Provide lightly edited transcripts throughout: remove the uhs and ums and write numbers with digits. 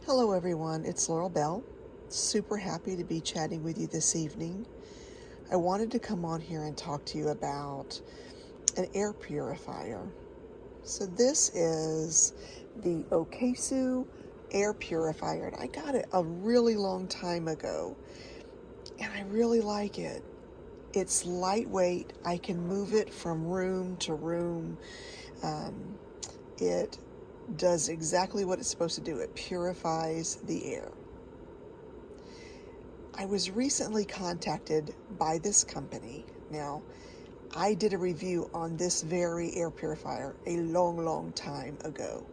Hello everyone, it's LaurelBelle. Super happy to be chatting with you this evening. I wanted to come on here and talk to you about an air purifier. So this is the okaysou air purifier, and I got it a really long time ago, and I really like it. It's lightweight. I can move it from room to room. It does exactly what it's supposed to do. It purifies the air. I was recently contacted by this company. Now, I did a review on this very air purifier a long time ago.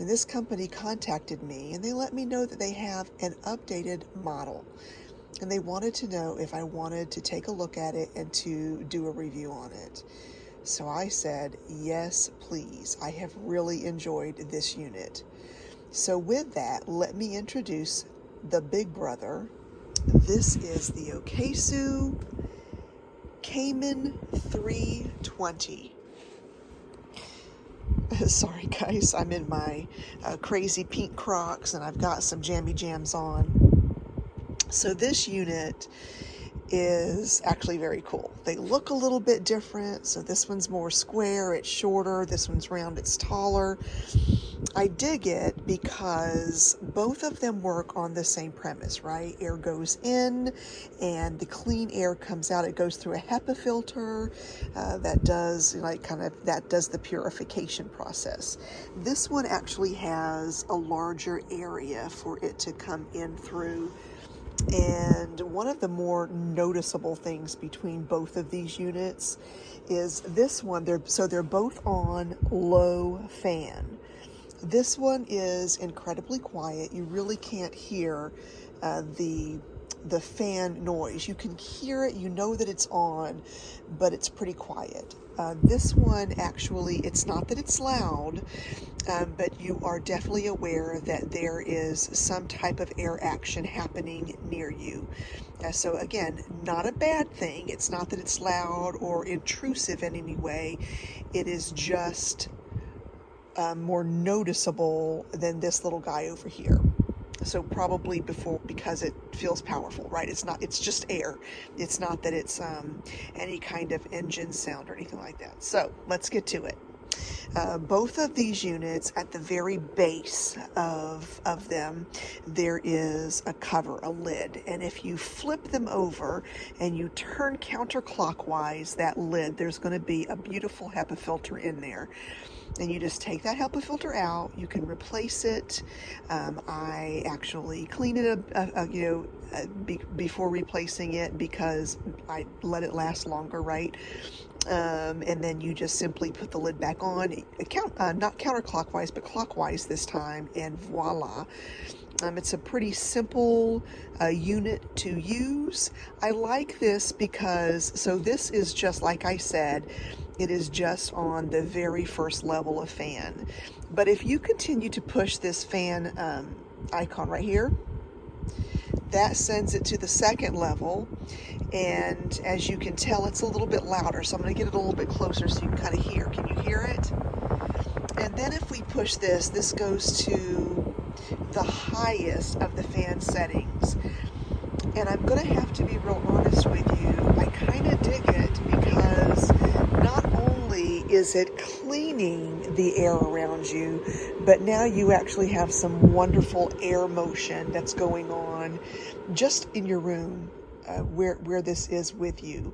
And this company contacted me and they let me know that they have an updated model. And they wanted to know if I wanted to take a look at it and to do a review on it. So I said, yes, please. I have really enjoyed this unit. So with that, let me introduce the big brother. This is the okaysou Cayman 320. Sorry guys, I'm in my crazy pink Crocs and I've got some jammy jams on. So this unit is actually very cool. They look a little bit different. So this one's more square, it's shorter. This one's round, it's taller. I dig it because both of them work on the same premise, right? Air goes in and the clean air comes out. It goes through a Hepa filter that does the purification process. This one actually has a larger area for it to come in through. And one of the more noticeable things between both of these units is this one, they're both on low fan. This one is incredibly quiet. You really can't hear the fan noise. You can hear it, you know that it's on, but it's pretty quiet. This one actually, it's not that it's loud, but you are definitely aware that there is some type of air action happening near you. So again, not a bad thing. It's not that it's loud or intrusive in any way. It is just more noticeable than this little guy over here. So probably because it feels powerful, right? It's just air. It's not that it's any kind of engine sound or anything like that. So let's get to it. Both of these units, at the very base of them, there is a cover, a lid. And if you flip them over and you turn counterclockwise that lid, there's going to be a beautiful Hepa filter in there. And you just take that Hepa filter out. You can replace it. I actually clean it before replacing it because I let it last longer, right? And then you just simply put the lid back on, not counterclockwise, but clockwise this time, and voila. It's a pretty simple unit to use. I like this because, so this is just like I said, it is just on the very first level of fan. But if you continue to push this fan icon right here, that sends it to the second level. And as you can tell, it's a little bit louder. So I'm going to get it a little bit closer so you can kind of hear. Can you hear it? And then if we push this, this goes to the highest of the fan settings. And I'm going to have to be real honest with you. I kind of dig it because not only is it cleaning the air around you, but now you actually have some wonderful air motion that's going on just in your room where this is with you.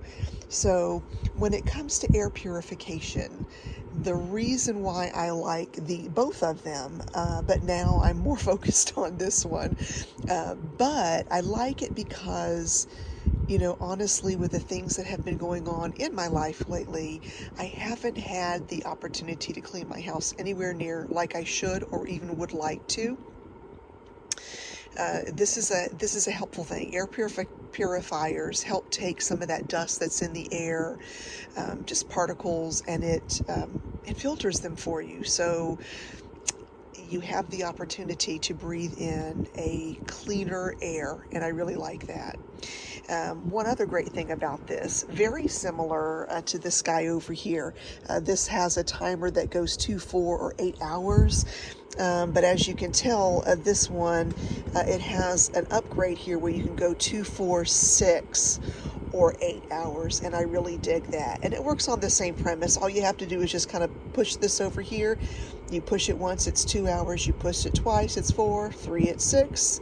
So when it comes to air purification, the reason why I like both of them, but now I'm more focused on this one, but I like it because, you know, honestly, with the things that have been going on in my life lately, I haven't had the opportunity to clean my house anywhere near like I should or even would like to. This is a helpful thing. Air purifiers help take some of that dust that's in the air, just particles, and it filters them for you. So you have the opportunity to breathe in a cleaner air, and I really like that. One other great thing about this, very similar to this guy over here. This has a timer that goes 2, 4, or 8 hours. But as you can tell, this one, it has an upgrade here where you can go 2, 4, 6, or 8 hours, and I really dig that. And it works on the same premise. All you have to do is just kind of push this over here. You push it once, it's 2 hours. You push it twice, it's 4, 3, it's 6,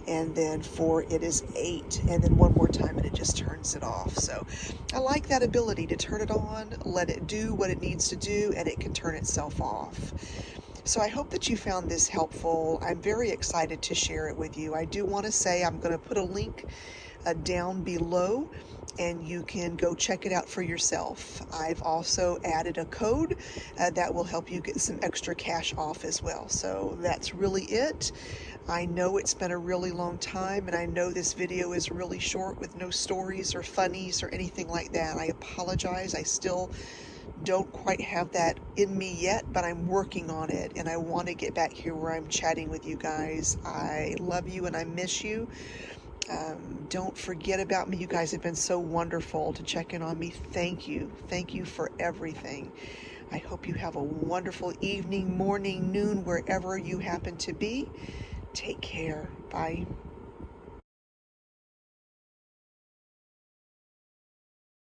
and then 4, it is 8, and then one more time and it just turns it off. So I like that ability to turn it on, let it do what it needs to do, and it can turn itself off. So I hope that you found this helpful. I'm very excited to share it with you. I do want to say I'm going to put a link down below, and you can go check it out for yourself. I've also added a code that will help you get some extra cash off as well. So that's really it. I know it's been a really long time, and I know this video is really short with no stories or funnies or anything like that. I apologize. I still don't quite have that in me yet, but I'm working on it, and I want to get back here where I'm chatting with you guys. I love you and I miss you. Don't forget about me. You guys have been so wonderful to check in on me. Thank you. Thank you for everything. I hope you have a wonderful evening, morning, noon, wherever you happen to be. Take care. Bye.